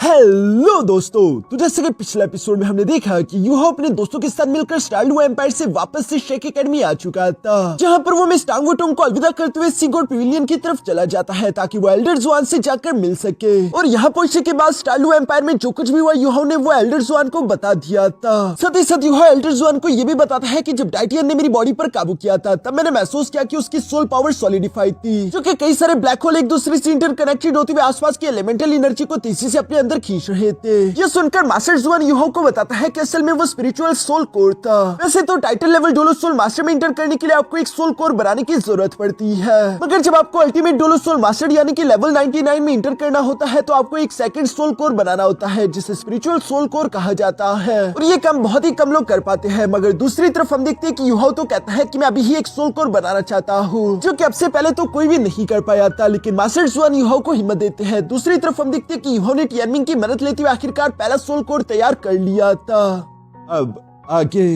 Hello दोस्तों, तो जैसे कि पिछले एपिसोड में हमने देखा कि यूहो अपने दोस्तों के साथ मिलकर स्टारलू एम्पायर से वापस से शेक एकेडमी आ चुका था, जहां पर वो मिस टांग वुटोंग को अलविदा करते हुए सी गॉड पेविलियन की तरफ चला जाता है ताकि वो एल्डर जुआन से जाकर मिल सके। और यहाँ पहुंचने के बाद स्टारलू एम्पायर में जो कुछ भी हुआ यूहो ने वो एल्डर जुआन को बता दिया था। साथ ही साथ यूहो एल्डर जुआन को ये भी बताता है कि जब डाइटियन ने मेरी बॉडी पर काबू किया था तब मैंने महसूस किया कि उसकी सोल पावर सॉलिडिफाइड थी, जो कि कई सारे ब्लैक होल एक दूसरे से इंटरकनेक्टेड होते हुए आसपास की एलिमेंटल एनर्जी को तेजी से अपने अंदर खींच रहे थे। ये सुनकर मास्टर जुआन यूहो को बताता है कि असल में वो स्पिरिचुअल सोल कोर था। वैसे तो टाइटल लेवल डोलो सोल मास्टर में इंटर करने के लिए आपको एक सोल कोर बनाने की जरूरत पड़ती है, मगर जब आपको अल्टीमेट डोलो सोल मास्टर यानी कि लेवल 99 में इंटर करना होता है तो आपको एक सेकंड सोल कोर बनाना होता है जिसे स्पिरिचुअल सोल कोर कहा जाता है। और ये काम बहुत ही कम लोग कर पाते हैं। मगर दूसरी तरफ हम देखते हैं कि यूहो तो कहता है कि मैं अभी ही एक सोल कोर बनाना चाहता हूँ, जो कि अब से पहले तो कोई भी नहीं कर पाया था। लेकिन मास्टर जुआन यूहो को हिम्मत देते हैं। दूसरी तरफ हम देखते हैं कि यूहो ने टियानमिंग की मदद लेते हुए आखिरकार पहला सोल कोर तैयार कर लिया था। अब आगे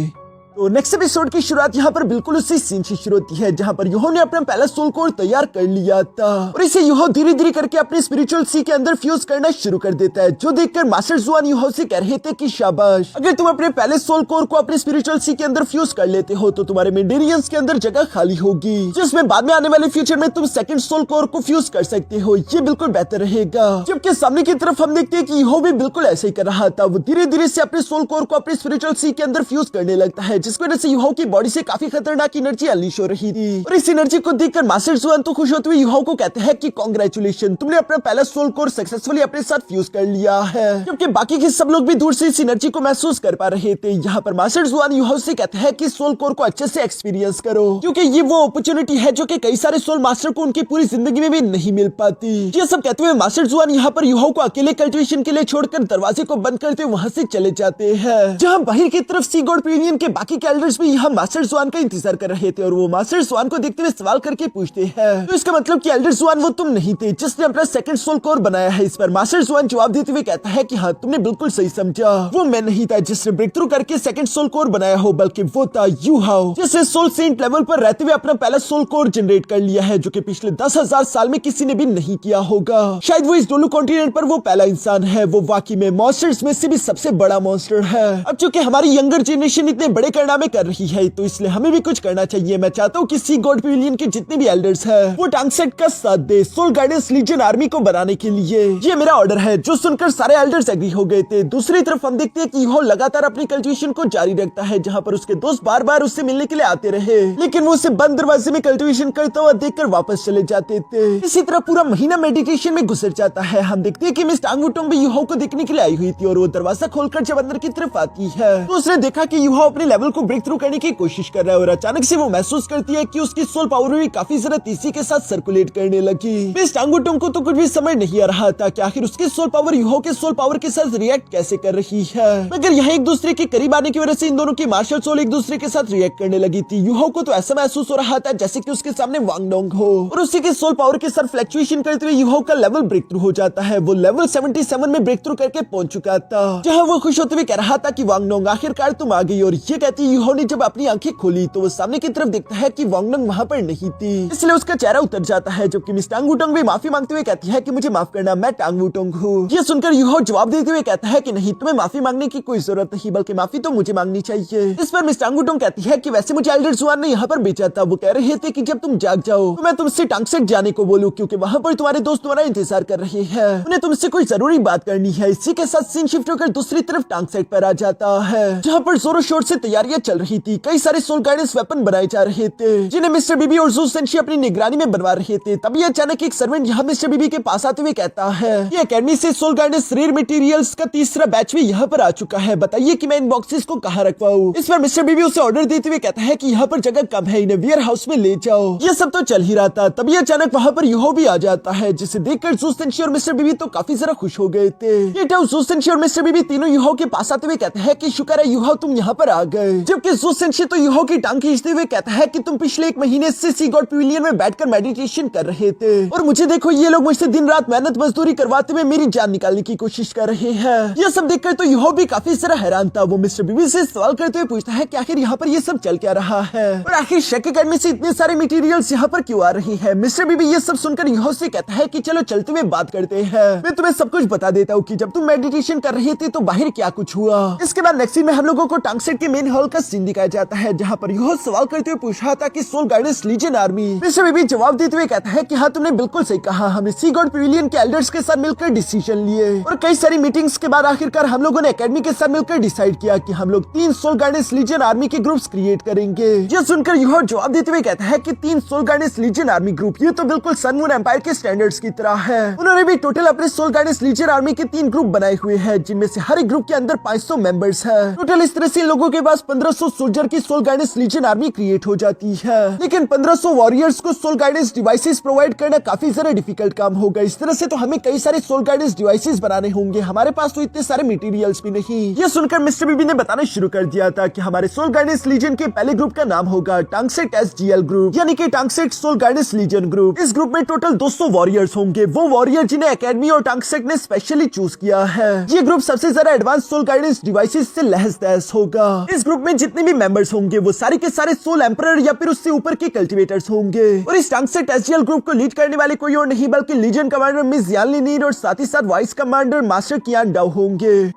तो नेक्स्ट एपिसोड की शुरुआत यहाँ पर बिल्कुल उसी सीन से शुरू होती है जहाँ पर यूहो ने अपना पहला सोल कोर तैयार कर लिया था और इसे यूहो धीरे धीरे करके अपने स्पिरिचुअल सी के अंदर फ्यूज करना शुरू कर देता है, जो देखकर मास्टर जुआन यूहो से कह रहे थे कि शाबाश, अगर तुम अपने पहले सोल कोर को अपने स्पिरिचुअल सी के अंदर फ्यूज कर लेते हो तो तुम्हारे मेंडेरियंस के अंदर जगह खाली होगी, जिसमें बाद में आने वाले फ्यूचर में तुम सेकंड सोल कोर को फ्यूज कर सकते हो। ये बिल्कुल बेहतर रहेगा। जबकि सामने की तरफ हम देखते हैं कि यूहो भी बिल्कुल ऐसे ही कर रहा था। वो धीरे धीरे से अपने सोल कोर को अपने स्पिरिचुअल सी के अंदर फ्यूज करने लगता है, जिसकी वजह से यूहो की बॉडी से काफी खतरनाक एनर्जी अनलीश हो रही थी। और इस एनर्जी को देखकर मास्टर जुआन तो खुश होते हुए यूहो को कहते हैं कि कांग्रेचुलेशन, तुमने अपना पहला सोल कोर सक्सेसफुली अपने साथ फ्यूज कर लिया है। जबकि बाकी के सब लोग भी दूर से इस एनर्जी को महसूस कर पा रहे थे। यहाँ पर मास्टर जुआन यूहो से कहते हैं कि सोल कोर को अच्छे से एक्सपीरियंस करो, क्योंकि ये वो अपॉर्चुनिटी है जो कि कई सारे सोल मास्टर को उनकी पूरी जिंदगी में भी नहीं मिल पाती। ये सब कहते हुए मास्टर जुआन यहाँ पर यूहो को अकेले कल्टिवेशन के लिए छोड़कर दरवाजे को बंद करते वहां से चले जाते हैं, जहाँ बाहर की तरफ सी गॉड पेविलियन के बाकी के एल्डर्स भी यहाँ मास्टर जुआन का इंतजार कर रहे थे। और वो मास्टर जुआन को देखते हुए सवाल करके पूछते हैं, तो इसका मतलब कि एल्डर जुआन वो तुम नहीं थे जिसने अपना सेकंड सोल कोर बनाया है। इस पर मास्टर जुआन जवाब देते हुए कहता है कि हाँ, तुमने बिल्कुल सही समझा। वो मैं नहीं था जिसने ब्रेक थ्रू करके सेकंड सोल कोर बनाया हो, बल्कि वो था यूहो, जिसने सोल सेंट लेवल पर रहते हुए अपना पहला सोल कोर जनरेट कर लिया है, जो कि पिछले 10,000 साल में किसी ने भी नहीं किया होगा। शायद वो इस डोलू कॉन्टिनेंट पर वो पहला इंसान है। वो वाकई में मॉन्स्टर्स में से भी सबसे बड़ा मॉन्स्टर है। अब चूंकि हमारी यंगर जनरेशन इतने बड़े कारनामे कर रही है तो इसलिए हमें भी कुछ करना चाहिए। मैं चाहता हूँ कि सी गॉड पेविलियन के जितने भी एल्डर्स हैं वो टांगसेट का साथ दे सोल गाइडेंस लीजन आर्मी को बनाने के लिए। ये मेरा ऑर्डर है, जो सुनकर सारे एल्डर्स एग्री हो गए थे। दूसरी तरफ हम देखते हैं कि यूहो लगातार अपनी कल्टिवेशन को जारी रखता है, जहाँ पर उसके दोस्त बार बार उससे मिलने के लिए आते रहे, लेकिन वो उसे बंद दरवाजे में कल्टिवेशन करता हुआ देखकर वापस चले जाते थे। इसी तरह पूरा महीना मेडिटेशन में गुजर जाता है। हम देखते हैं कि मिस टांग वुटोंग भी यूहो को देखने के लिए आई हुई थी और वो दरवाजा खोलकर जब अंदर की तरफ आती है तो उसने देखा कि यूहो अपने लेवल को ब्रेक थ्रू करने की कोशिश कर रहा है और अचानक से वो महसूस करती है कि उसकी सोल पावर भी काफी ज्यादा तेजी के साथ सर्कुलेट करने लगी। मिस टांग वुटोंग को तो कुछ भी समझ नहीं आ रहा था कि आखिर उसकी सोल पावर यूहो के सोल पावर के साथ रिएक्ट कैसे कर रही है, मगर यहाँ एक दूसरे के करीब आने की वजह से इन दोनों की मार्शल सोल एक दूसरे के साथ रिएक्ट करने लगी थी। यूहो को तो ऐसा महसूस हो रहा था जैसे कि उसके सामने वांग डोंग हो और उसी के सोल पावर के साथ फ्लक्चुएशन करते हुए यूहो का लेवल ब्रेक थ्रू हो जाता है। वो लेवल 77 में ब्रेक थ्रू करके पहुंच चुका था, जहाँ वो खुश होते हुए कह रहा था कि वांग डोंग आखिरकार तुम आ गई। और ये कहती यूहो ने जब अपनी आंखें खोली तो वो सामने की तरफ देखता है कि वांग डोंग वहाँ पर नहीं थी, इसलिए उसका चेहरा उतर जाता है। जबकि मिस टांग वुटोंग भी माफी मांगते हुए कहती है कि मुझे माफ करना, मैं टांग वुटोंग हूँ। ये सुनकर यूहो जवाब देते हुए कहता है कि नहीं, तुम्हें माफी मांगने की कोई जरूरत नहीं, बल्कि माफी तो मुझे मांगनी चाहिए। इस पर मिस टांग वुटोंग कहती है कि वैसे मुझे एल्डर जुआन ने यहाँ पर भेजा था। वो कह रहे थे कि जब तुम जाग जाओ तो मैं तुमसे टांगसेट जाने को बोलूं, क्योंकि वहाँ पर तुम्हारे दोस्त तुम्हारा इंतजार कर रहे हैं, उन्हें तुमसे कोई जरूरी बात करनी है। इसी के साथ सीन शिफ्ट होकर दूसरी तरफ टांगसेट पर आ जाता है, जहाँ पर जोरों शोर से तैयारियां चल रही थी। कई सारे सोल गाइडेंस वेपन बनाए जा रहे थे, जिन्हें मिस्टर बीबी और जू सेंशी अपनी निगरानी में बनवा रहे थे। तभी अचानक एक सर्वेंट यहाँ मिस्टर बीबी के पास आते हुए कहता है कि एकेडमी से सोल गाइडेंस रेयर मटेरियल्स का तीसरा बैच भी यहाँ पर आ चुका है, बताइए कि मैं इन बॉक्सेस को कहाँ रखवाऊं। इस पर मिस्टर बीबी उसे ऑर्डर देते हुए कहता है कि यहाँ पर जगह कम है, इन्हें वेयर हाउस में ले जाओ। ये सब तो चल ही रहा था, तभी अचानक वहाँ पर यूहो भी आ जाता है, जिसे देखकर जू सेंशी और मिस्टर बीबी तो काफी ज्यादा खुश हो गए थे। ये जू सेंशी और मिस्टर बीबी तीनों यूहो के पास आते हुए कहते हैं कि शुक्र है यूहो तुम यहाँ पर आ गए। जबकि ज़ू सेंशी तो यूहो की टांग खींचते हुए कहता है कि तुम पिछले 1 महीने से सी गॉड पेविलियन में बैठकर मेडिटेशन कर रहे थे और मुझे देखो ये लोग मुझसे दिन रात मेहनत मजदूरी करवाते हुए मेरी जान निकालने की कोशिश कर रहे हैं। यह सब देखकर तो यूहो भी काफी सारा हैरान था। वो मिस्टर बीबी से सवाल करते हुए पूछता है कि आखिर यहाँ पर ये सब चल क्या रहा है और आखिर शेक एकेडमी से इतने सारे मटेरियल्स यहाँ पर क्यों आ रही है। मिस्टर बीबी ये सब सुनकर यूहो से कहता है कि चलो चलते हुए बात करते हैं, मैं तुम्हें सब कुछ बता देता हूँ कि जब तुम मेडिटेशन कर रहे थे तो बाहर क्या कुछ हुआ। इसके बाद नेक्स्ट सीन में हम लोगों को टांगसेट के मेन हॉल का सीन दिखाया जाता है जहाँ पर यूहो सवाल करते हुए पूछ रहा था कि soul guardians legion army. Mister बीबी जवाब देते हुए कहता है कि हाँ तुमने बिल्कुल सही कहा, हमने सी गॉड पेविलियन के एल्डर्स के साथ मिलकर डिसीजन लिए और कई सारी मीटिंग्स के बाद आखिरकार हम लोगों ने एकेडमी के साथ मिलकर डिसाइड किया कि हम लोग 3 सोल गार्डियंस लीजियन आर्मी के ग्रुप्स क्रिएट करेंगे। यह सुनकर यूहो जवाब देते हुए कहता है कि 3 soul guardians legion army group, ये तो बिल्कुल सन मून एम्पायर के स्टैंडर्ड्स की तरह है। उन्होंने भी टोटल अपने सोल गार्डियंस लीजियन आर्मी के 3 ग्रुप बनाए हुए हैं जिनमें से हर एक ग्रुप के अंदर 500 मेंबर्स है। टोटल इस तरह से इन लोगों के पास 1500 सोल्जर की soul guardians legion army create हो जाती है। लेकिन 1500 वॉरियर्स को सोल गार्डियंस डिवाइसेस प्रोवाइड करना काफी ज्यादा डिफिकल्ट काम होगा। इस तरह से तो हमें कई सारे सोल गार्डियंस डिवाइसेस बनाने होंगे, हमारे पास तो इतने सारे मटेरियल्स भी नहीं। यह सुनकर मिस्टर बीबी ने बताना शुरू कर दिया था कि हमारे सोल गार्डियंस लीजियन के पहले ग्रुप का नाम होगा टांगसेट एसजीएल ग्रुप, यानी कि टांगसेट सोल गार्डियंस लीजियन ग्रुप। इस ग्रुप में टोटल 200 वॉरियर्स होंगे, वो वॉरियर जिन्हें एकेडमी और टांगसेट ने स्पेशली चूज किया है। ये ग्रुप सबसे ज्यादा एडवांस सोल गार्डियंस डिवाइसेस से लहस तहस होगा। इस ग्रुप में जितने भी मेंबर्स होंगे वो सारे के सारे सोल एम्परर या फिर उससे ऊपर के कल्टिवेटर्स होंगे और इस टांगसेट एसजीएल ग्रुप को लीड करने वाले कोई और नहीं बल्कि लीजियन कमांडर मिस यान लिनीर और साथ ही साथ वाइस कमांडर मास्टर कियान डाउ होंगे।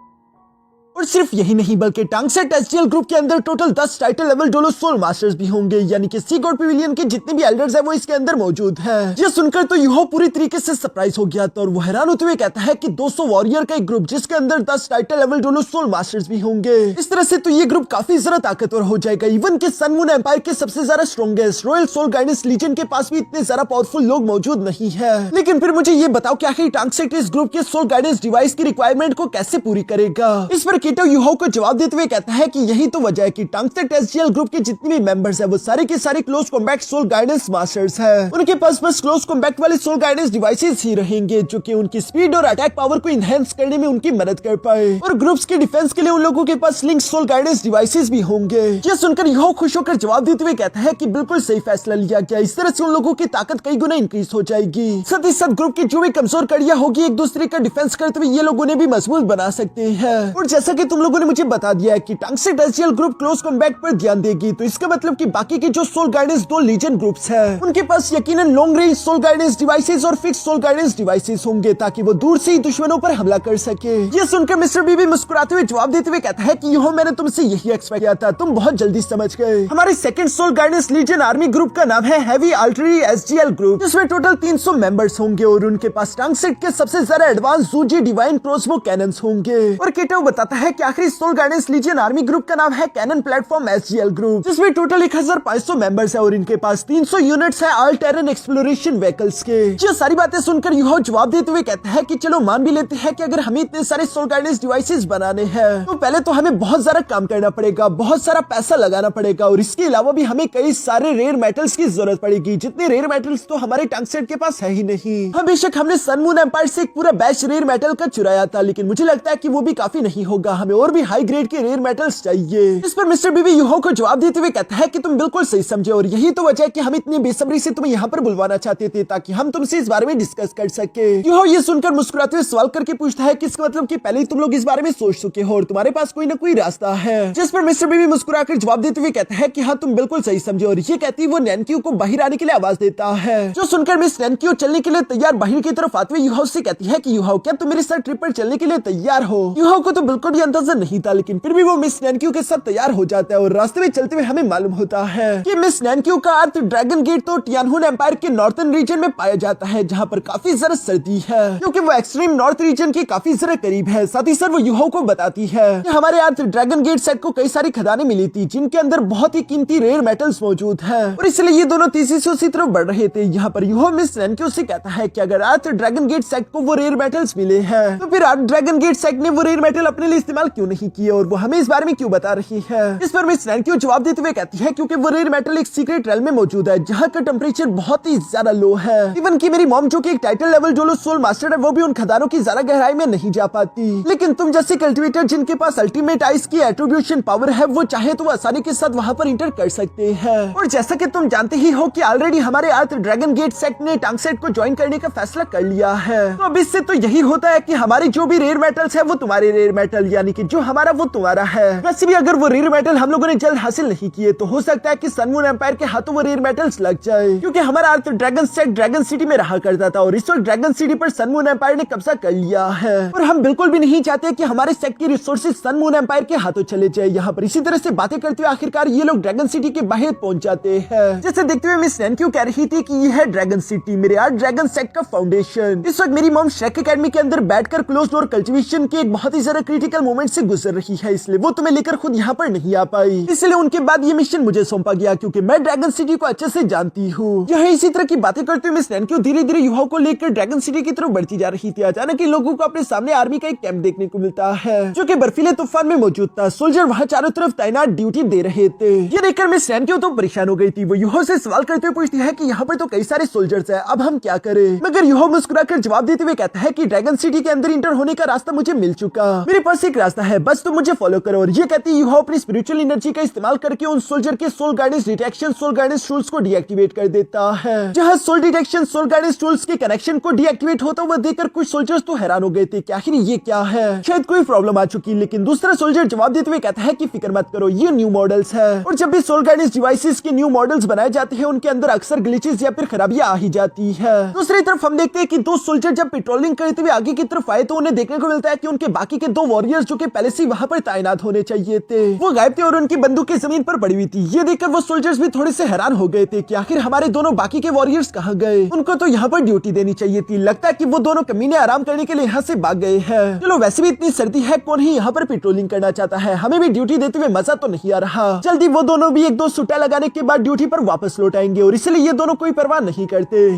और सिर्फ यही नहीं बल्कि टांगसेट एसजीएल ग्रुप के अंदर टोटल 10 टाइटल लेवल डोलो सोल मास्टर्स भी होंगे, यानी कि सी गॉड पेविलियन के जितने भी एल्डर्स हैं वो इसके अंदर मौजूद हैं। यह सुनकर तो यूहो पूरी तरीके से सरप्राइज हो गया था और वो हैरान होते हुए कहता है कि 200 वॉरियर का एक ग्रुप जिसके अंदर 10 टाइटल लेवल डोलो सोल मास्टर्स भी होंगे। इस तरह से तो ये ग्रुप काफी ज्यादा ताकतवर हो जाएगा। इवन के सन मून एम्पायर के सबसे ज्यादा strongest royal soul guardians legion के पास भी इतने ज्यादा पावरफुल लोग मौजूद नहीं है। लेकिन फिर मुझे ये बताओ कि आखिर टांगसेट इस ग्रुप के सोल गार्डियंस डिवाइस की रिक्वायरमेंट को कैसे पूरी करेगा। इस पर कीटो यूहो को जवाब देते हुए कहता है कि यही तो वजह है कि टांगसेट एसजीएल ग्रुप के जितने भी मेंबर्स हैं वो सारे के सारे close combat soul guardians masters हैं। उनके पास बस क्लोज कॉम्बैट वाले सोल गार्डियंस डिवाइसेस ही रहेंगे जो कि उनकी स्पीड और अटैक पावर को इनहेंस करने में उनकी मदद कर पाए और ग्रुप्स के डिफेंस के लिए उन लोगों के पास लिंक सोल गार्डियंस डिवाइसेस भी होंगे। यह सुनकर यूहो खुश होकर जवाब देते हुए कहता है कि बिल्कुल सही फैसला लिया गया, इस तरह से उन लोगों की ताकत कई गुना इंक्रीज हो जाएगी। साथ ही साथ ग्रुप की जो भी कमजोर कड़ियां होगी एक दूसरे का डिफेंस करते हुए ये लोगों ने भी मजबूत बना सकते हैं। और जैसा कि तुम लोगों ने मुझे बता दिया है कि टांगसेट एसजीएल ग्रुप क्लोज कॉम्बैट पर ध्यान देगी, तो इसका मतलब कि बाकी के जो सोल गार्डियंस 2 लीजियन ग्रुप्स हैं उनके पास यकीनन long range soul guardians devices और फिक्स सोल गार्डियंस डिवाइसेस होंगे ताकि वो दूर से ही दुश्मनों पर हमला कर सके। यह सुनकर मिस्टर बीबी मुस्कुराते हुए जवाब देते हुए कहता है कि यूहो मैंने तुमसे यही एक्सपेक्ट किया था, तुम बहुत जल्दी समझ गए। हमारे second soul guardians legion army group का नाम है हैवी आर्टिलरी एसजीएल ग्रुप, जिसमें टोटल 300 मेंबर्स होंगे और उनके पास टांगसेट के सबसे ज्यादा एडवांस ज़ूजी डिवाइन क्रॉसबो कैनन्स होंगे। और कीटो बताता है कि आखिरी soul guardians legion army group का नाम है कैनन प्लेटफॉर्म एसजीएल ग्रुप, जिसमें टोटल 1500 मेंबर्स है और इनके पास 300 यूनिट्स है ऑल टेरन एक्सप्लोरेशन व्हीकल्स के। ये सारी बातें सुनकर यूहो जवाब देते हुए कहता है कि चलो मान भी लेते हैं कि अगर हमें इतने सारे सोल गार्डियंस डिवाइसेस बनाने हैं तो पहले तो हमें बहुत सारा काम करना पड़ेगा, बहुत सारा पैसा लगाना पड़ेगा और इसके अलावा भी हमें कई सारे रेयर मेटल्स की जरूरत पड़ेगी, जितने रेयर मेटल्स तो हमारे टांगसेट के पास है ही नहीं। हाँ बेशक हमने सन मून एम्पायर से एक पूरा बैच रेयर मेटल का चुराया था, लेकिन मुझे लगता है कि वो भी काफी नहीं होगा, हमें और भी हाई ग्रेड के रेयर मेटल्स चाहिए। इस पर मिस्टर बीबी यूहो को जवाब देते हुए कहता है कि तुम बिल्कुल सही समझे और यही तो वजह है कि हम इतनी बेसब्री से तुम्हें यहाँ पर बुलवाना चाहते थे ताकि हम तुमसे इस बारे में डिस्कस कर सके। यूहो ये सुनकर मुस्कुराते हुए सवाल करके पूछता है कि इसका मतलब कि पहले ही तुम लोग इस बारे में सोच चुके हो और तुम्हारे पास कोई ना कोई रास्ता है। जिस पर मिस्टर बीबी मुस्कुराकर जवाब देते हुए कहता है कि हाँ तुम बिल्कुल सही समझे और ये कहती वो नैनक्यू को बाहर आने के लिए आवाज देता है। जो सुनकर मिस नैनक्यू चलने के लिए तैयार बाहर की तरफ आते हुए यूहो से कहती है कि यूहो क्या तुम मेरे साथ ट्रिप पर चलने के लिए तैयार हो। यूहो को तो बिल्कुल भी अंदाजा नहीं था, लेकिन फिर भी वो मिस नैनक्यू के साथ तैयार हो जाता है और रास्ते में चलते हुए हमें मालूम होता है कि मिस नैनक्यू का अर्थ ड्रैगन गेट तो टियानहुन एम्पायर के नॉर्थन रीजन में पाया जाता है, जहाँ पर काफी ज्यादा सर्दी है क्योंकि वो एक्सट्रीम नॉर्थ रीजन के काफी ज्यादा करीब है। साथ ही साथ वो यूहो को बताती है कि हमारे अर्थ ड्रैगन गेट सेट को कई सारी खदानें मिली थी जिनके अंदर बहुत ही कीमती रेयर मेटल्स मौजूद है और इसलिए ये दोनों तेजी से उसी तरफ बढ़ रहे थे। यहाँ पर यूहो मिस नैनक्यू से कहता है कि अगर अर्थ ड्रैगन गेट सेट को वो रेयर मेटल्स मिले हैं तो फिर अर्थ ड्रैगन गेट सेट ने वो रेयर मेटल अपने लिए इस्तेमाल क्यों नहीं किए और वो हमें इस बारे में क्यों बता रही है। इस पर मिस नैन्क्यू जवाब देते हुए कहती है क्योंकि वो रेयर मेटल एक सीक्रेट रेल में मौजूद है जहाँ का टेम्परेचर बहुत ही ज्यादा लो है। इवन की मेरी मॉम जो कि एक टाइटल लेवल जो सोल मास्टर है वो भी उन खदानों की ज्यादा गहराई में नहीं जा पाती, लेकिन तुम जैसे कल्टिवेटर जिनके पास अल्टीमेट आइस की एट्रीब्यूशन पावर है वो चाहे तो आसानी के साथ वहाँ पर इंटर कर सकते हैं। और जैसा कि तुम जानते ही हो कि ऑलरेडी हमारे अर्थ ड्रैगन गेट सेक्ट ने टांग सेट को ज्वाइन करने का फैसला कर लिया है। तो अब इससे तो यही होता है कि हमारी जो भी रेयर मेटल्स है वो तुम्हारे रेयर मेटल यानी कि जो हमारा वो तुम्हारा है। वैसे भी अगर वो रेयर मेटल हम लोगों ने जल्द हासिल नहीं किए तो हो सकता है कि सन मून एम्पायर के हाथों वो रेयर मेटल्स लग जाए, क्योंकि हमारा अर्थ ड्रैगन सेक्ट ड्रैगन सिटी में रहा करता था और इस वक्त ड्रैगन सिटी पर सन मून एम्पायर ने कब्जा कर लिया है। और हम बिल्कुल भी नहीं चाहते कि हमारे सेक्ट की रिसोर्सेज सन मून एम्पायर के हाथों चले जाए। यहाँ पर इसी तरह से बातें करते हुए आखिरकार ये लोग ड्रैगन सिटी के बाहर पहुंच जाते हैं। जैसे देखते हुए मिस नैन्क्यू कह रही थी कि ये है ड्रैगन सिटी, मेरे यार ड्रैगन सेक्ट का फाउंडेशन। इस वक्त मेरी मॉम श्रेक एकेडमी के अंदर बैठकर क्लोज डोर कल्टीवेशन के एक बहुत ही ज्यादा क्रिटिकल मोमेंट से गुजर रही है, इसलिए वो तुम्हें लेकर खुद यहाँ पर नहीं आ पाई। इसलिए उनके बाद ये मिशन मुझे सौंपा गया क्योंकि मैं ड्रैगन सिटी को अच्छे से जानती हूँ। यह इसी तरह की बातें करते हुए मिस नैन्क्यू धीरे धीरे युवाओं को लेकर ड्रैगन सिटी की तरफ बढ़ती जा रही थी। अचानक इन लोगों को अपने सामने आर्मी का एक कैंप देखने को मिलता है जो कि बर्फीले तूफान में मौजूद था। सोल्जर वहाँ चारों तरफ तैनात ड्यूटी दे रहे थे। ये देखकर मिस नैन्क्यू तो परेशान हो गई थी। वो युवाओं से सवाल करते हुए पूछती है कि यहाँ पर तो कई सारे सोल्जर्स हैं, अब हम क्या करें। मगर युवा मुस्कुराकर जवाब देते हुए कहता है कि ड्रैगन सिटी के अंदर इंटर होने का रास्ता मुझे मिल चुका, मेरे पास एक रास्ता है, बस तुम मुझे फॉलो करो। और ये कहती युवा अपनी स्पिरिचुअल एनर्जी का इस्तेमाल करके उन सोल्जर के soul guidance detection soul guidance tools को डीएक्टिवेट कर देता है। जहाँ soul detection soul guidance tools के कनेक्शन को डीएक्टिवेट होता हुआ देखकर कुछ सोल्जर्स तो हैरान हो गए थे कि आखिर ये क्या है, शायद कोई प्रॉब्लम आ चुकी। लेकिन दूसरा सोल्जर जवाब देते हुए कहता है कि फिक्र मत करो, ये न्यू मॉडल्स है। और जब भी सोल गाइडेंस डिवाइसेस के न्यू मॉडल्स बनाए जाते हैं उनके अंदर अक्सर ग्लिचेस या फिर खराबियां आ ही जाती है। दूसरी तरफ हम देखते हैं कि दो सोल्जर जब पेट्रोलिंग करते हुए आगे की तरफ आए तो उन्हें देखने को मिलता है कि उनके बाकी के दो वॉरियर्स जो कि पहले से वहां पर तैनात होने चाहिए थे वो गायब थे और उनकी बंदूकें जमीन पर पड़ी हुई थी। ये देखकर वो सोल्जर्स भी थोड़े से हैरान हो गए थे कि आखिर हमारे दोनों बाकी के वॉरियर्स कहाँ गए, उनको तो यहाँ पर ड्यूटी देनी चाहिए थी। लगता है कि वो दोनों कमीने आराम करने के लिए यहाँ से भाग गए हैं। चलो वैसे भी इतनी सर्दी है, कौन ही यहाँ पर पेट्रोलिंग करना चाहता है, हमें भी ड्यूटी देते हुए मजा तो नहीं आ रहा। जल्दी वो दोनों भी एक दो सुट्टा लगाने के बाद ड्यूटी पर वापस लौट आएंगे और इसलिए ये दोनों कोई परवाह नहीं करते।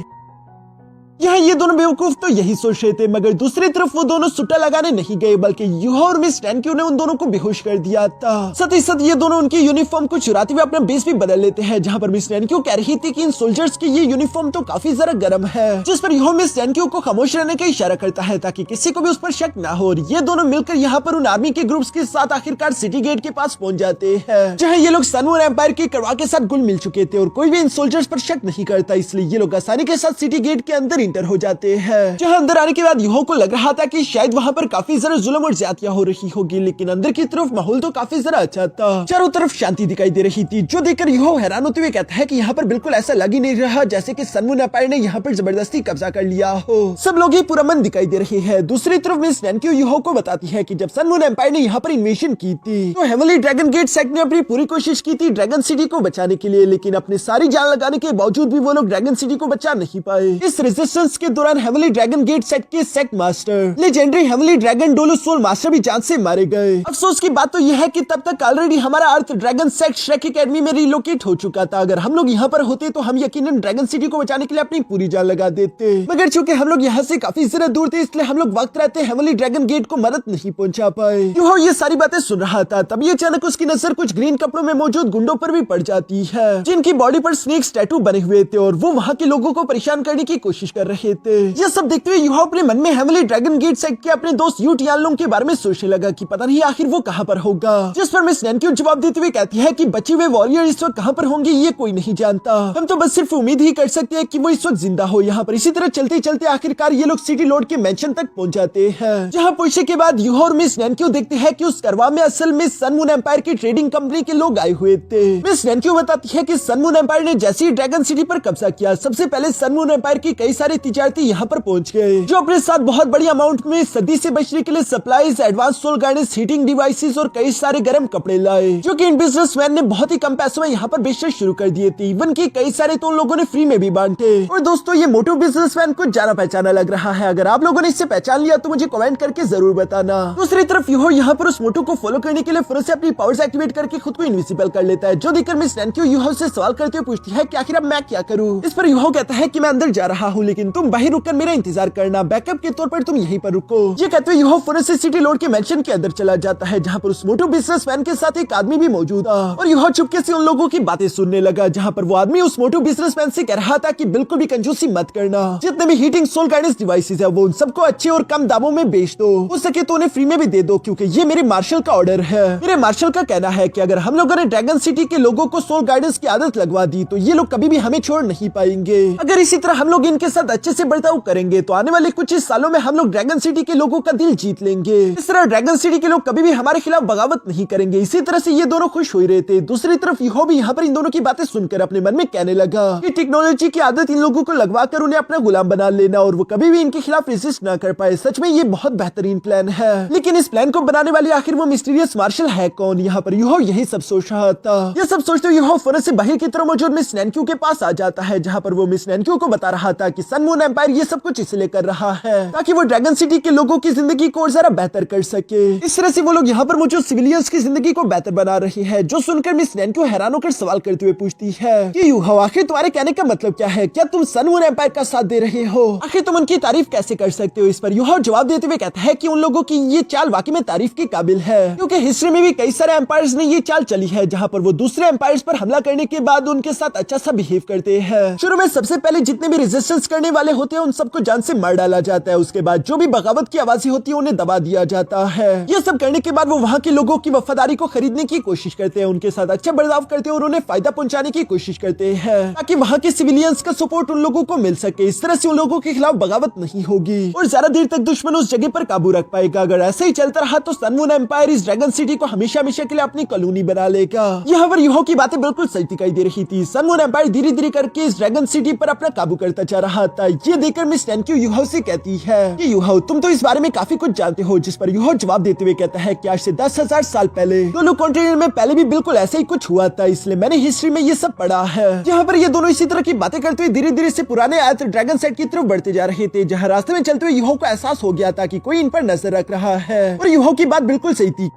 यहाँ ये दोनों बेवकूफ तो यही सोच रहे थे, मगर दूसरी तरफ वो दोनों सुट्टा लगाने नहीं गए बल्कि युहा और मिस नैन्क्यू ने उन दोनों को बेहोश कर दिया था। साथ ही साथ ये दोनों उनकी यूनिफॉर्म को चुराते हुए अपना बेस भी बदल लेते हैं, जहाँ पर मिस नैन्क्यू कह रही थी कि इन सोल्जर्स की ये यूनिफॉर्म तो काफी जरा गर्म है, जिस पर युहा मिस नैन्क्यू को खामोश रहने का इशारा करता है ताकि किसी को भी उस पर शक ना हो। और ये दोनों मिलकर यहाँ पर उन आर्मी के ग्रुप्स के साथ आखिरकार सिटी गेट के पास पहुंच जाते हैं, जहाँ ये लोग सन मून एम्पायर के करवा के साथ गुल मिल चुके थे और कोई भी इन सोल्जर्स पर शक नहीं करता, इसलिए ये लोग आसानी के साथ सिटी गेट के अंदर इंटर हो जाते हैं। जहां अंदर आने के बाद युवा को लग रहा था कि शायद वहां पर काफी जरा जुल्म और ज्यादतियां हो रही होगी, लेकिन अंदर की तरफ माहौल तो काफी जरा अच्छा था। चारों तरफ शांति दिखाई दे रही थी, जो देखकर युवा हैरान होते हुए कहता है कि यहाँ पर बिल्कुल ऐसा लग ही नहीं रहा जैसे कि सन मून एम्पायर ने यहाँ पर जबरदस्ती कब्जा कर लिया हो। सब लोग ही पुरअमन दिखाई दे रहे हैं। दूसरी तरफ मिस नैन्क्यू युवा को बताती है कि जब सन मून एम्पायर ने यहाँ पर इन्वेशन की थी तो हेवनली ड्रैगन गेट सेक्ट ने अपनी पूरी कोशिश की थी ड्रैगन सिटी को बचाने के लिए, लेकिन अपनी सारी जान लगाने के बावजूद भी वो लोग ड्रैगन सिटी को बचा नहीं पाए। इस रेजिस्टेंस के दौरान हेवनली ड्रैगन गेट सेक्ट के sect master legendary heavenly dragon डोलो सोल मास्टर भी जान से मारे गए। अफसोस की बात तो यह है कि तब तक ऑलरेडी हमारा अर्थ ड्रैगन सेक्ट श्रेक एकेडमी में रिलोकेट हो चुका था। अगर हम लोग यहाँ पर होते तो हम यकीनन ड्रैगन सिटी को बचाने के लिए अपनी पूरी जान लगा देते, मगर चूंकि हम लोग यहाँ से काफी ज्यादा दूर थे इसलिए हम लोग वक्त रहते हेवनली ड्रैगन गेट को मदद नहीं पहुंचा पाए। ये सारी बातें सुन रहा था, तभी अचानक उसकी नजर कुछ ग्रीन कपड़ों में मौजूद गुंडों पर भी पड़ जाती है, जिनकी बॉडी पर स्नेक्स टैटू बने हुए थे और वो वहाँ के लोगों को परेशान करने की कोशिश कर रहे थे। यह सब देखते हुए युवा अपने मन में हेवनली ड्रैगन गेट सेक्ट के अपने दोस्त यू टियानलोंग के बारे में सोचने लगा कि पता नहीं आखिर वो कहाँ पर होगा, जिस पर मिस नैन्क्यू जवाब देते हुए कहती है कि बचे हुए वॉरियर इस वक्त कहाँ पर होंगे ये कोई नहीं जानता, हम तो बस सिर्फ उम्मीद ही कर सकते हैं कि वो इस वक्त जिंदा हो। यहाँ पर इसी तरह चलते चलते आखिरकार ये लोग सिटी लॉर्ड के मेंशन तक पहुंच जाते हैं, जहाँ पहुंचने के बाद युहा और मिस नैन्क्यू देखते हैं कि उस करवा में असल में सन मून एम्पायर की ट्रेडिंग कंपनी के लोग आए हुए थे। मिस नैन्क्यू बताती है कि सन मून एम्पायर ने जैसे ही ड्रैगन सिटी पर कब्जा किया सबसे पहले सन मून एम्पायर की कई सारे तिजारती यहाँ पर पहुंच गए, जो अपने साथ बहुत बड़ी अमाउंट में सर्दी से बचने के लिए supplies, advance soul guidance, heating devices और कई सारे गर्म कपड़े लाए, जो कि इन बिजनेसमैन ने बहुत ही कम पैसों में यहाँ पर बेचना शुरू कर दिए थे। इवन की कई सारे तो उन लोगों ने फ्री में भी बांटे। और दोस्तों ये मोटो बिजनेसमैन कुछ जाना पहचाना लग रहा है, अगर आप लोगों ने इससे पहचान लिया तो मुझे कमेंट करके जरूर बताना। दूसरी तरफ यूहो यहाँ पर उस मोटो को फॉलो करने के लिए फिर से अपनी पावर्स एक्टिवेट करके खुद को इनविजिबल कर लेता है, जो देखकर मिस नैन्क्यू यूहो से सवाल करते हुए पूछती है कि आखिर अब मैं क्या करूँ। इस पर यूहो कहता है कि मैं अंदर जा रहा हूँ, लेकिन लेकिन तुम बाहर रुककर मेरा इंतजार करना, बैकअप के तौर पर तुम यहीं पर रुको। ये कहते हुए यूहो फौरन से सिटी लॉर्ड के मेंशन के अंदर चला जाता है, जहाँ पर उस मोटू बिजनेसमैन के साथ एक आदमी भी मौजूद था और यूहो चुपके से उन लोगों की बातें सुनने लगा, जहाँ पर वो आदमी उस मोटू बिजनेसमैन से कह रहा था कि बिल्कुल भी कंजूसी मत करना, जितने भी हीटिंग सोल गाइडेंस डिवाइसेस है वो उन सबको अच्छे और कम दामों में बेच दो, हो सके तो उन्हें फ्री में भी दे दो, क्योंकि ये मेरे मार्शल का ऑर्डर है। मेरे मार्शल का कहना है कि अगर हम लोगों ने ड्रैगन सिटी के लोगों को सोल गाइडेंस की आदत लगवा दी तो ये लोग कभी भी हमें छोड़ नहीं पाएंगे। अगर इसी तरह हम लोग इनके साथ अच्छे से बर्ताव करेंगे तो आने वाले कुछ सालों में हम लोग ड्रैगन सिटी के लोगों का दिल जीत लेंगे। इस तरह ड्रैगन सिटी के लोग कभी भी हमारे खिलाफ बगावत नहीं करेंगे। इसी तरह से ये दोनों खुश हो रहे थे। दूसरी तरफ यूहो भी यहाँ पर इन दोनों की बातें सुनकर अपने मन में कहने लगा कि टेक्नोलॉजी की आदत इन लोगों को लगवाकर उन्हें अपना गुलाम बना लेना और वो कभी भी इनके खिलाफ रेजिस्ट ना कर पाए। सच में ये बहुत बेहतरीन प्लान है, लेकिन इस प्लान को बनाने वाली आखिर वो मिस्टीरियस मार्शल है कौन? यहाँ पर यूहो यही सब सोच रहा था। ये सब सोचते हुए यूहो फौरन से बाहर की तरफ मौजूद मिस नैनक्यू के पास आ जाता है, जहाँ पर वो मिस नैनक्यू को बता रहा था कि सन मून एम्पायर ये सब कुछ इसलिए कर रहा है ताकि वो ड्रैगन सिटी के लोगों की जिंदगी को और जरा बेहतर कर सके। इस तरह से वो लोग यहाँ पर मौजूद सिविलियंस की जिंदगी को बेहतर बना रहे हैं। जो सुनकर मिस नैनक्यू हैरान होकर सवाल करते हुए पूछती है कि यूहो आखिर तुम्हारे कहने का मतलब क्या है? क्या तुम सन मून एम्पायर का साथ दे रहे हो? आखिर तुम उनकी तारीफ कैसे कर सकते हो? इस पर यूहो जवाब देते हुए कहता है कि उन लोगों की ये चाल वाकई में तारीफ के काबिल है, क्योंकि हिस्ट्री में भी कई सारे एम्पायर्स ने ये चाल चली है जहाँ पर वो दूसरे एम्पायर्स पर हमला करने के बाद उनके साथ अच्छा सा बिहेव करते हैं। शुरू में सबसे पहले जितने भी रेजिस्टेंस करने वाले होते हैं उन सबको जान से मार डाला जाता है। उसके बाद जो भी बगावत की आवाजें होती है उन्हें दबा दिया जाता है। ये सब करने के बाद वो वहाँ के लोगों की वफादारी को खरीदने की कोशिश करते हैं, उनके साथ अच्छा बर्ताव करते हैं और उन्हें फायदा पहुंचाने की कोशिश करते हैं ताकि वहाँ के सिविलियंस का सपोर्ट उन लोगों को मिल सके। इस तरह से उन लोगों के खिलाफ बगावत नहीं होगी और ज्यादा देर तक दुश्मन उस जगह पर काबू रख पाएगा। अगर ऐसे ही चलता रहा तो सन मून एम्पायर इस ड्रैगन सिटी को हमेशा हमेशा के लिए अपनी कॉलोनी बना लेगा। यहाँ पर यूहो की बातें बिल्कुल सही दिखाई दे रही थी। सन मून एम्पायर धीरे धीरे करके इस ड्रैगन सिटी पर अपना काबू करता जा रहा था। ये देखकर मिस नैनक्यू यूहो से कहती है कि यूहो तुम तो इस बारे में काफी कुछ जानते हो, जिस पर यूहो जवाब देते हुए कहता है कि आज से 10,000 साल पहले दोनों कॉन्टिनेंट में पहले भी बिल्कुल ऐसा ही कुछ हुआ था, इसलिए मैंने हिस्ट्री में ये सब पढ़ा है। यहाँ पर ये दोनों इसी तरह की बातें करते हुए धीरे धीरे से पुराने आयत ड्रैगन सेट की तरफ बढ़ते जा रहे थे, जहाँ रास्ते में चलते हुए यूहो को एहसास हो गया था कि कोई इन पर नजर रख रहा है। और यूहो की बात बिल्कुल सही थी,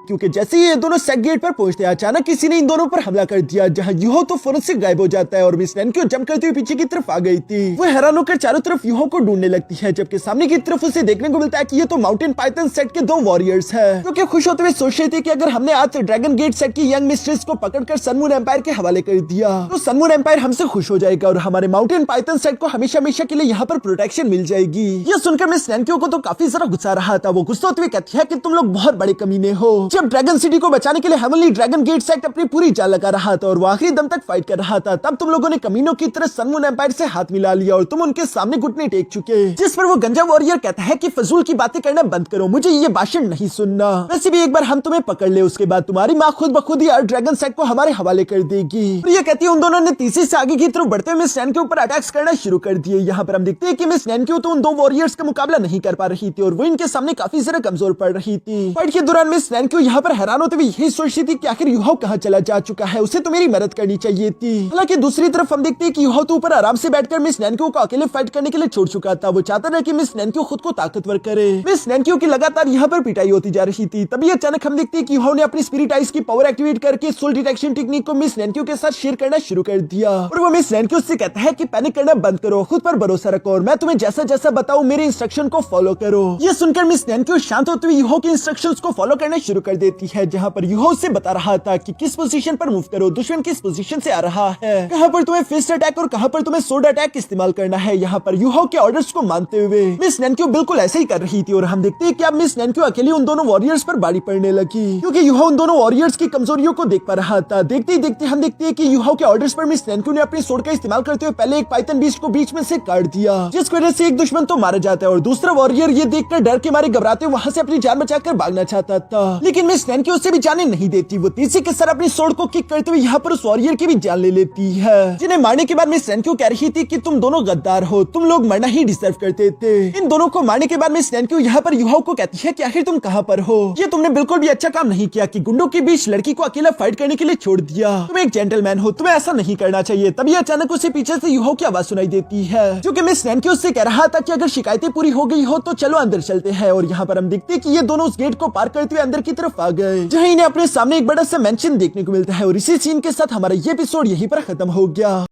क्योंकि जैसे ही ये दोनों सेट गेट पर पहुंचते हैं अचानक किसी ने इन दोनों पर हमला कर दिया, जहां यूहो तो फौरन से गायब हो जाता है और मिस नैनक्यू जंप करते हुए पीछे की तरफ आ गई थी। वो हैरान होकर चारों तरफ यूहो को ढूंढने लगती है, जबकि सामने की तरफ उसे देखने को मिलता है कि ये तो माउंटेन पाइथन सेट के 2 वॉरियर्स हैं, जो कि खुश होते हुए सोच रहे थे कि अगर हमने आज ड्रैगन गेट सेट की यंग मिस्ट्रेस को पकड़कर सन मून एम्पायर के हवाले कर दिया तो सन मून एम्पायर हमसे खुश हो जाएगा और हमारे माउंटेन पाइथन सेट को हमेशा हमेशा के लिए यहाँ पर प्रोटेक्शन मिल जाएगी। ये सुनकर मिस नैनक्यू को तो काफी जरा गुस्सा रहा था। वो गुस्सा होते हुए कहती है कि तुम लोग बहुत बड़े कमीने हो। जब ड्रैगन सिटी को बचाने के लिए हेवनली ड्रैगन गेट सेट अपनी पूरी जान लगा रहा था और वो आखिरी दम तक फाइट कर रहा था, तब तुम लोगों ने कमीनों की तरह सन मून एम्पायर से हाथ मिला लिया और तुम उनके सामने घुटने टेक चुके। जिस पर वो गंजा वॉरियर कहता है कि फजूल की बातें करना बंद करो, मुझे ये भाषण नहीं सुनना। वैसे भी एक बार हम तुम्हें पकड़ ले उसके बाद तुम्हारी माँ खुद ब खुद ही ड्रैगन सेट को हमारे हवाले कर देगी। और ये कहती है उन दोनों ने तीसरी से आगे की तरफ बढ़ते हुए मिस नैनक्यू पर अटैक्स करना शुरू कर दिए। यहाँ पर हम देखते हैं कि मिस नैनक्यू तो उन 2 वॉरियर्स का मुकाबला नहीं कर पा रही थी और वो इनके सामने काफी ज्यादा कमजोर पड़ रही थी। फाइट के दौरान मिस नैनक्यू यहाँ पर हैरान होते हुए यही सोच रही थी कि आखिर यूहो कहाँ चला जा चुका है, उसे तो मेरी मदद करनी चाहिए थी। हालांकि दूसरी तरफ हम देखते हैं कि यूहो तो ऊपर आराम से बैठकर मिस नैनक्यू को अकेले फाइट करने के लिए छोड़ चुका था। वो चाहता था कि मिस नैनक्यू खुद को ताकतवर करे। मिस नैनक्यू की लगातार यहाँ पर पिटाई होती जा रही थी। तभी अचानक हम देखते हैं कि यूहो ने अपनी स्पिरिट आइज की पावर एक्टिवेट करके सोल डिटेक्शन टेक्निक को मिस नैनक्यू के साथ शेयर करना शुरू कर दिया और वो मिस नैनक्यू से कहता है कि पैनिक करना बंद करो, खुद पर भरोसा रखो और मैं तुम्हें जैसा जैसा बताऊं मेरे इंस्ट्रक्शन को फॉलो करो। ये सुनकर मिस नैनक्यू शांत होते हुए यूहो के इंस्ट्रक्शंस को फॉलो करना शुरू कर देती है, जहाँ पर यूहो उसे बता रहा था कि किस पोजीशन पर मूव करो, दुश्मन किस पोजीशन से आ रहा है, कहां पर तुम्हें फिस्ट अटैक और कहां पर तुम्हें सोर्ड अटैक इस्तेमाल करना है। यहाँ पर यूहो के ऑर्डर्स को मानते हुए मिस नैनक्यू बिल्कुल ऐसे ही कर रही थी और हम देखते हैं कि अब मिस नैनक्यू अकेली उन दोनों वॉरियर्स पर बाड़ी पड़ने लगी, क्योंकि यूहो उन दोनों वॉरियर्स की कमजोरियों को देख पा रहा था। देखते ही देखते हम देखते हैं कि यूहो के ऑर्डर्स पर मिस नैनक्यू ने अपनी सोर्ड का इस्तेमाल करते हुए पहले एक पाइथन बीस्ट को बीच में से काट दिया, जिस वजह से एक दुश्मन तो मारा जाता है और दूसरा वॉरियर ये देखकर डर के मारे घबराते वहां से अपनी जान बचाकर भागना चाहता था, लेकिन मिस नैनक्यू उसे भी जाने नहीं देती। वो तेजी के साथ अपनी सोर्ड को किक करते हुए यहाँ पर उस वॉरियर की भी जान ले लेती है, जिन्हें मारने के बाद मिस नैनक्यू कह रही थी कि तुम दोनों गद्दार हो, तुम लोग मरना ही डिजर्व करते थे। इन दोनों को मारने के बाद मिस नैनक्यू यहाँ पर यूहो को कहती है कि आखिर तुम कहाँ पर हो, ये तुमने बिल्कुल भी अच्छा काम नहीं किया कि गुंडों के बीच लड़की को अकेला फाइट करने के लिए छोड़ दिया, तुम एक जेंटलमैन हो, तुम्हें ऐसा नहीं करना चाहिए। तभी अचानक उसे पीछे से यूहो की आवाज सुनाई देती है, जो कि मिस नैनक्यू उससे कह रहा था कि अगर शिकायतें पूरी हो गई हो तो चलो अंदर चलते हैं। और यहाँ पर हम देखते हैं कि ये दोनों उस गेट को पार करते हुए अंदर की तरफ आ गए, जहाँ इन्हें अपने सामने एक बड़ा सा मेंशन देखने को मिलता है। और इसी सीन के साथ हमारा ये एपिसोड यहीं पर खत्म हो गया।